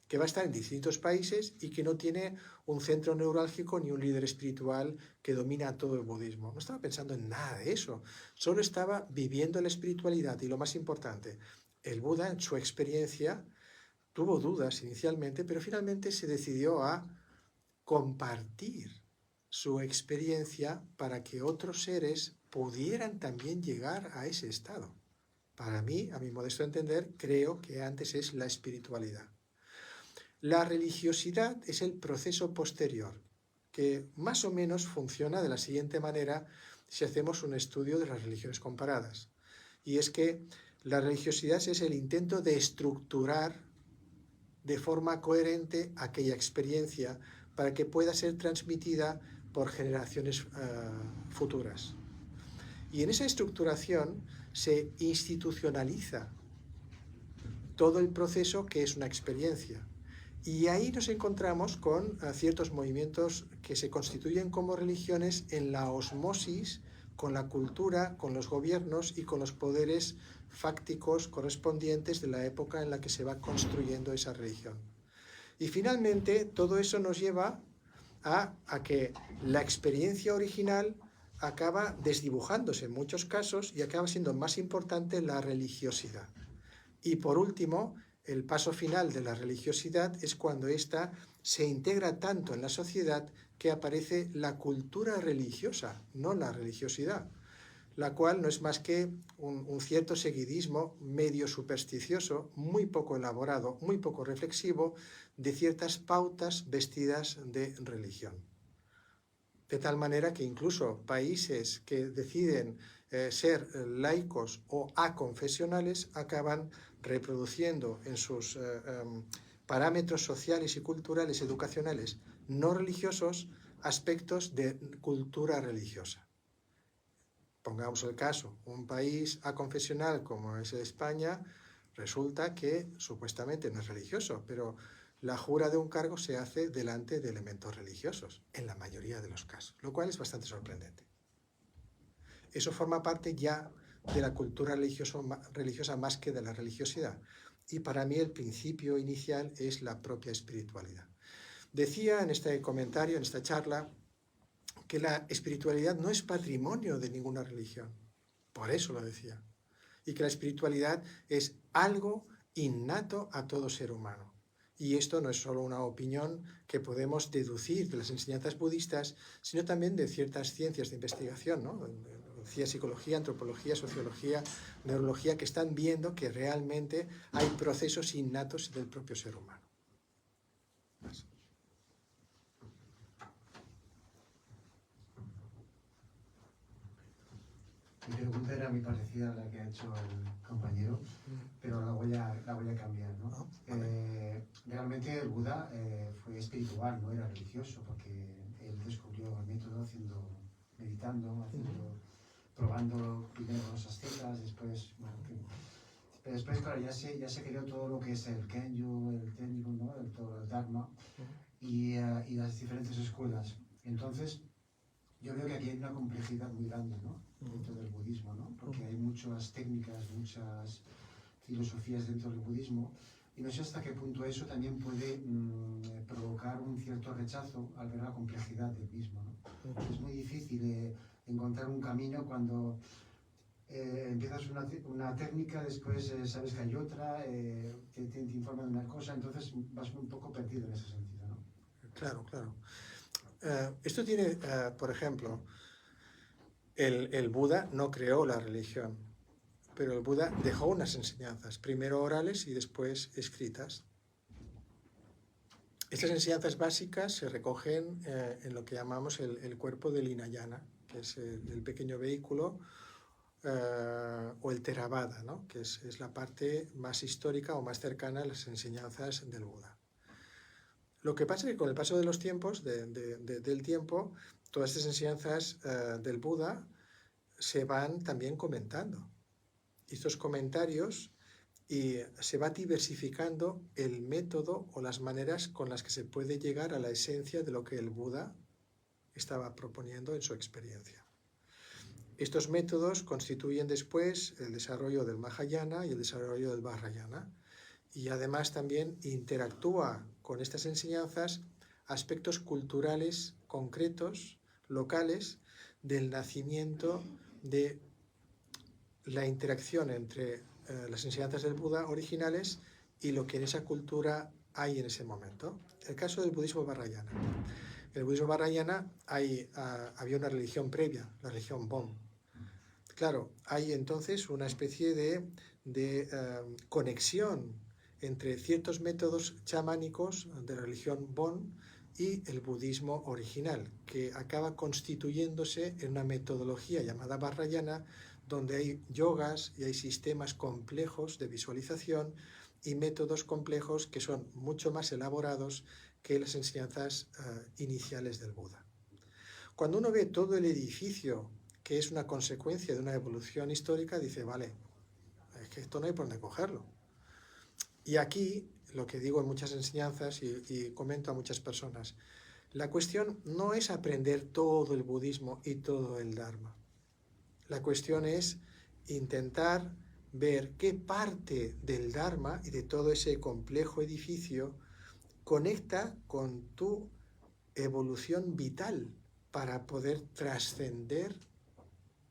que va a estar en distintos países y que no tiene un centro neurálgico ni un líder espiritual que domina todo el budismo. No estaba pensando en nada de eso, solo estaba viviendo la espiritualidad y lo más importante, el Buda en su experiencia tuvo dudas inicialmente, pero finalmente se decidió a compartir su experiencia para que otros seres pudieran también llegar a ese estado. Para mí, a mi modesto entender, creo que antes es la espiritualidad. La religiosidad es el proceso posterior, que más o menos funciona de la siguiente manera si hacemos un estudio de las religiones comparadas. Y es que la religiosidad es el intento de estructurar de forma coherente aquella experiencia para que pueda ser transmitida por generaciones futuras. Y en esa estructuración se institucionaliza todo el proceso que es una experiencia. Y ahí nos encontramos con ciertos movimientos que se constituyen como religiones en la osmosis con la cultura, con los gobiernos y con los poderes fácticos correspondientes de la época en la que se va construyendo esa religión. Y finalmente todo eso nos lleva a que la experiencia original acaba desdibujándose en muchos casos y acaba siendo más importante la religiosidad. Y por último, el paso final de la religiosidad es cuando ésta se integra tanto en la sociedad que aparece la cultura religiosa, no la religiosidad, la cual no es más que un cierto seguidismo medio supersticioso, muy poco elaborado, muy poco reflexivo, de ciertas pautas vestidas de religión. De tal manera que incluso países que deciden ser laicos o aconfesionales acaban reproduciendo en sus parámetros sociales y culturales educacionales no religiosos aspectos de cultura religiosa. Pongamos el caso, un país aconfesional como es España, resulta que supuestamente no es religioso, pero la jura de un cargo se hace delante de elementos religiosos, en la mayoría de los casos, lo cual es bastante sorprendente. Eso forma parte ya de la cultura religiosa más que de la religiosidad. Y para mí el principio inicial es la propia espiritualidad. Decía en este comentario, en esta charla, que la espiritualidad no es patrimonio de ninguna religión. Por eso lo decía. Y que la espiritualidad es algo innato a todo ser humano. Y esto no es solo una opinión que podemos deducir de las enseñanzas budistas, sino también de ciertas ciencias de investigación, ¿no? Psicología, antropología, sociología, neurología, que están viendo que realmente hay procesos innatos del propio ser humano. Más. Mi pregunta era muy parecida a la que ha hecho el compañero, pero la voy a cambiar, ¿no? Realmente el Buda fue espiritual, no era religioso, porque él descubrió el método meditando, probando primero los ascetas, después, bueno, pero después, claro, ya se creó todo lo que es el Kenyu, el Tenryu, ¿no? Todo el Dharma y las diferentes escuelas. Entonces, yo veo que aquí hay una complejidad muy grande, ¿no? Dentro del budismo, ¿no? Porque hay muchas técnicas, muchas filosofías dentro del budismo, y no sé hasta qué punto eso también puede provocar un cierto rechazo al ver la complejidad del mismo, ¿no? Es muy difícil encontrar un camino cuando empiezas una técnica, después sabes que hay otra, te informan de una cosa, entonces vas un poco perdido en ese sentido, ¿no? Claro, claro. Esto tiene, por ejemplo, el Buda no creó la religión, pero el Buda dejó unas enseñanzas, primero orales y después escritas. Estas enseñanzas básicas se recogen en lo que llamamos el cuerpo del Hinayana, que es el pequeño vehículo, o el Theravada, ¿no? Que es la parte más histórica o más cercana a las enseñanzas del Buda. Lo que pasa es que con el paso de los tiempos, del tiempo, todas estas enseñanzas del Buda se van también comentando. Y estos comentarios se va diversificando el método o las maneras con las que se puede llegar a la esencia de lo que el Buda estaba proponiendo en su experiencia. Estos métodos constituyen después el desarrollo del Mahayana y el desarrollo del Vajrayana, y además también interactúa con estas enseñanzas aspectos culturales concretos, locales, del nacimiento de la interacción entre las enseñanzas del Buda originales y lo que en esa cultura hay en ese momento. El caso del budismo Vajrayana. En el budismo Vajrayana había una religión previa, la religión Bon. Claro, hay entonces una especie de conexión entre ciertos métodos chamánicos de la religión Bon y el budismo original, que acaba constituyéndose en una metodología llamada Vajrayana, donde hay yogas y hay sistemas complejos de visualización y métodos complejos que son mucho más elaborados que las enseñanzas iniciales del Buda. Cuando uno ve todo el edificio que es una consecuencia de una evolución histórica, dice, vale, es que esto no hay por dónde cogerlo. Y aquí, lo que digo en muchas enseñanzas y comento a muchas personas, la cuestión no es aprender todo el budismo y todo el Dharma. La cuestión es intentar ver qué parte del Dharma y de todo ese complejo edificio conecta con tu evolución vital para poder trascender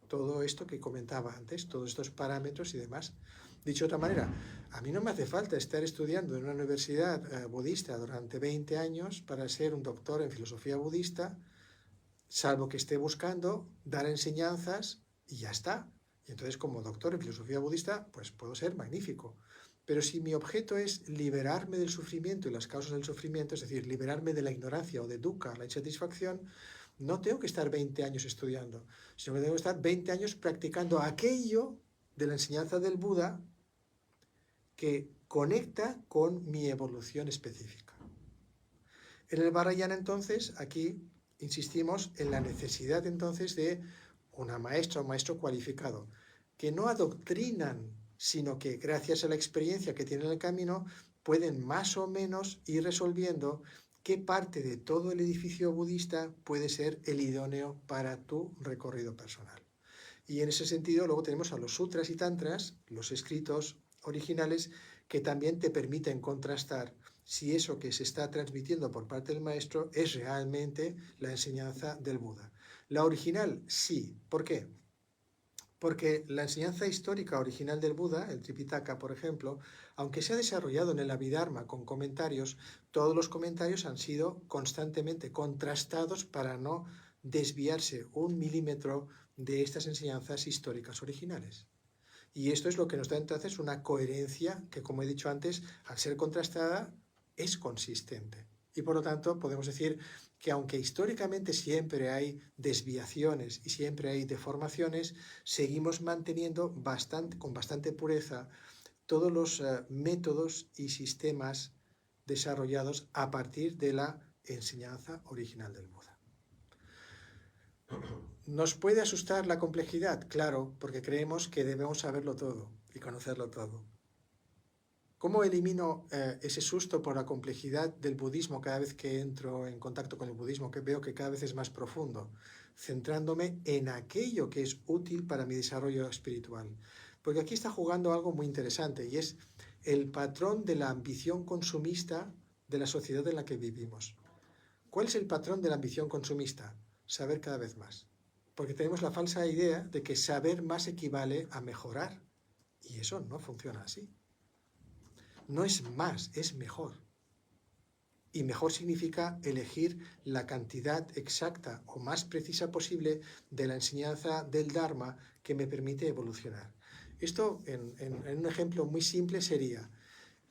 todo esto que comentaba antes, todos estos parámetros y demás. Dicho de otra manera, a mí no me hace falta estar estudiando en una universidad budista durante 20 años para ser un doctor en filosofía budista, salvo que esté buscando dar enseñanzas y ya está. Y entonces, como doctor en filosofía budista, pues puedo ser magnífico. Pero si mi objeto es liberarme del sufrimiento y las causas del sufrimiento, es decir, liberarme de la ignorancia o de dukkha, la insatisfacción, no tengo que estar 20 años estudiando, sino que tengo que estar 20 años practicando aquello de la enseñanza del Buda que conecta con mi evolución específica. En el Vajrayana, entonces, aquí insistimos en la necesidad, entonces, de una maestra o maestro cualificado, que no adoctrinan, sino que gracias a la experiencia que tienen en el camino, pueden más o menos ir resolviendo qué parte de todo el edificio budista puede ser el idóneo para tu recorrido personal. Y en ese sentido luego tenemos a los sutras y tantras, los escritos originales, que también te permiten contrastar si eso que se está transmitiendo por parte del maestro es realmente la enseñanza del Buda. La original, sí. ¿Por qué? Porque la enseñanza histórica original del Buda, el Tripitaka, por ejemplo, aunque se ha desarrollado en el Abhidharma con comentarios, todos los comentarios han sido constantemente contrastados para no desviarse un milímetro de estas enseñanzas históricas originales. Y esto es lo que nos da entonces una coherencia que, como he dicho antes, al ser contrastada, es consistente. Y por lo tanto podemos decir que aunque históricamente siempre hay desviaciones y siempre hay deformaciones, seguimos manteniendo con bastante pureza todos los métodos y sistemas desarrollados a partir de la enseñanza original del Buda. ¿Nos puede asustar la complejidad? Claro, porque creemos que debemos saberlo todo y conocerlo todo. ¿Cómo elimino ese susto por la complejidad del budismo cada vez que entro en contacto con el budismo, que veo que cada vez es más profundo? Centrándome en aquello que es útil para mi desarrollo espiritual. Porque aquí está jugando algo muy interesante y es el patrón de la ambición consumista de la sociedad en la que vivimos. ¿Cuál es el patrón de la ambición consumista? Saber cada vez más. porque tenemos la falsa idea de que saber más equivale a mejorar. Y eso no funciona así. No es más, es mejor. Y mejor significa elegir la cantidad exacta o más precisa posible de la enseñanza del Dharma que me permite evolucionar. Esto, en un ejemplo muy simple, sería: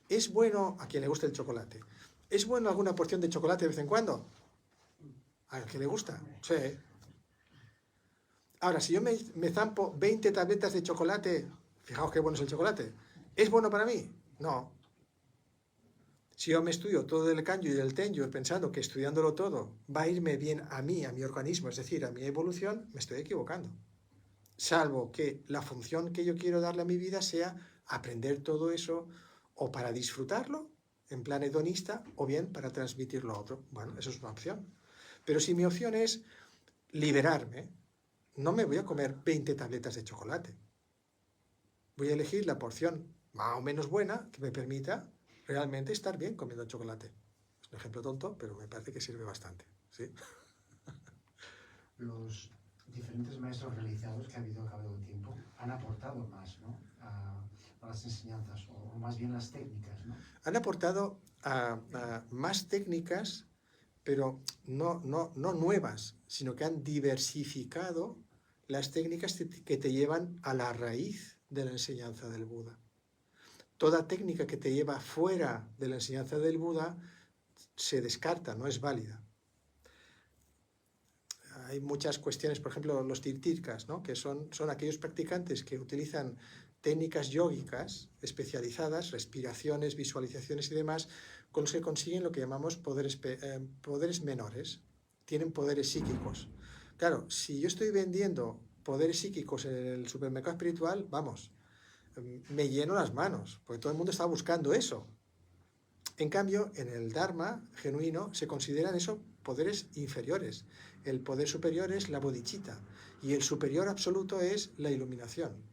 ¿es bueno a quien le gusta el chocolate? ¿Es bueno alguna porción de chocolate de vez en cuando? ¿A quien le gusta? Sí. Ahora, si yo me zampo 20 tabletas de chocolate, fijaos qué bueno es el chocolate, ¿es bueno para mí? No. Si yo me estudio todo el Kanyu y el Tenyu pensando que estudiándolo todo va a irme bien a mí, a mi organismo, es decir, a mi evolución, me estoy equivocando. Salvo que la función que yo quiero darle a mi vida sea aprender todo eso o para disfrutarlo, en plan hedonista, o bien para transmitirlo a otro. Bueno, eso es una opción. Pero si mi opción es liberarme, no me voy a comer 20 tabletas de chocolate. Voy a elegir la porción más o menos buena que me permita realmente estar bien comiendo chocolate. Es un ejemplo tonto, pero me parece que sirve bastante. ¿Sí? Los diferentes maestros realizados que ha habido a cabo del tiempo han aportado más, ¿no?, a las enseñanzas, o más bien las técnicas, ¿no? Han aportado a más técnicas, pero no nuevas, sino que han diversificado las técnicas que te llevan a la raíz de la enseñanza del Buda. Toda técnica que te lleva fuera de la enseñanza del Buda se descarta, no es válida. Hay muchas cuestiones, por ejemplo, los tirtirkas, ¿no?, que son aquellos practicantes que utilizan técnicas yógicas especializadas, respiraciones, visualizaciones y demás, con los que consiguen lo que llamamos poderes menores. Tienen poderes psíquicos. Claro, si yo estoy vendiendo poderes psíquicos en el supermercado espiritual, vamos, me lleno las manos, porque todo el mundo está buscando eso. En cambio, en el Dharma genuino se consideran eso poderes inferiores. El poder superior es la bodhicitta y el superior absoluto es la iluminación.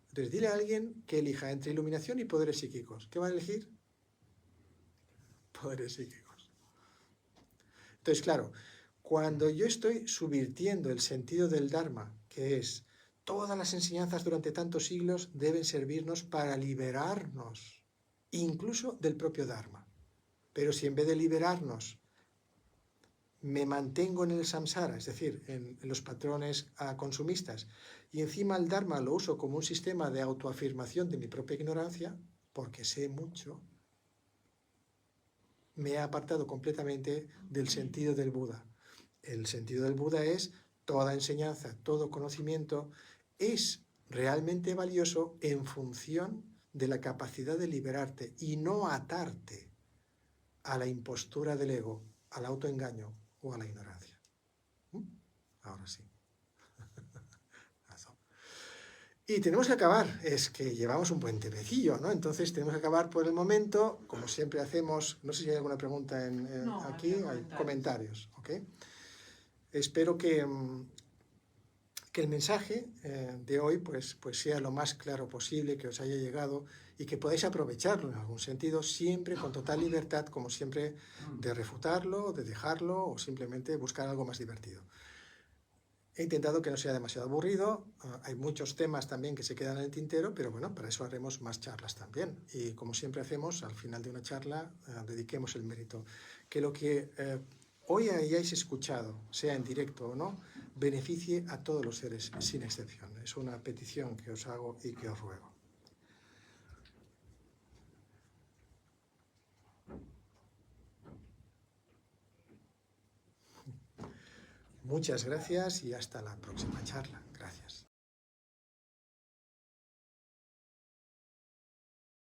Entonces, dile a alguien que elija entre iluminación y poderes psíquicos. ¿Qué va a elegir? Poderes psíquicos. Entonces, claro, cuando yo estoy subvirtiendo el sentido del Dharma, que es todas las enseñanzas durante tantos siglos deben servirnos para liberarnos, incluso del propio Dharma. Pero si en vez de liberarnos me mantengo en el samsara, es decir, en los patrones consumistas, y encima el Dharma lo uso como un sistema de autoafirmación de mi propia ignorancia, porque sé mucho, me he apartado completamente del sentido del Buda. El sentido del Buda es toda enseñanza, todo conocimiento es realmente valioso en función de la capacidad de liberarte y no atarte a la impostura del ego, al autoengaño o a la ignorancia. Ahora sí. Y tenemos que acabar, es que llevamos un buen tiempecillo, ¿no? Entonces tenemos que acabar por el momento, como siempre hacemos. No sé si hay alguna pregunta No, aquí, había hay comentarios, ¿ok? Espero que el mensaje de hoy pues sea lo más claro posible, que os haya llegado y que podáis aprovecharlo en algún sentido, siempre con total libertad, como siempre, de refutarlo, de dejarlo o simplemente buscar algo más divertido. He intentado que no sea demasiado aburrido, hay muchos temas también que se quedan en el tintero, pero bueno, para eso haremos más charlas también. Y como siempre hacemos, al final de una charla, dediquemos el mérito. Que lo que hoy hayáis escuchado, sea en directo o no, beneficie a todos los seres, sin excepción. Es una petición que os hago y que os ruego. Muchas gracias y hasta la próxima charla. Gracias.